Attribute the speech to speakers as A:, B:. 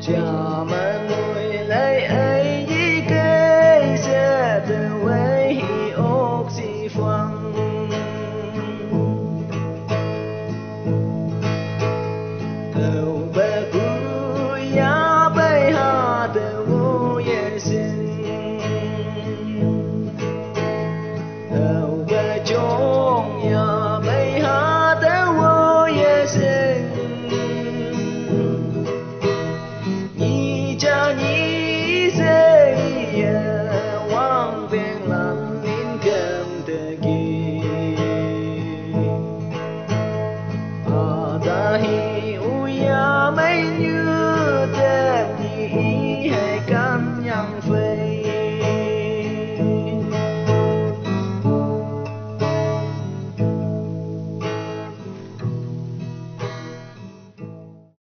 A: cha mà nuôi lấy ấy cái sẽ từ ấy ốc gì phăng đầu bè cũ ya bay ha từ vô ye sinh đầu bè trống ya bay ha từ vô ye sinh你家你谁呀？望边蓝林跟得起，阿达希乌呀美女。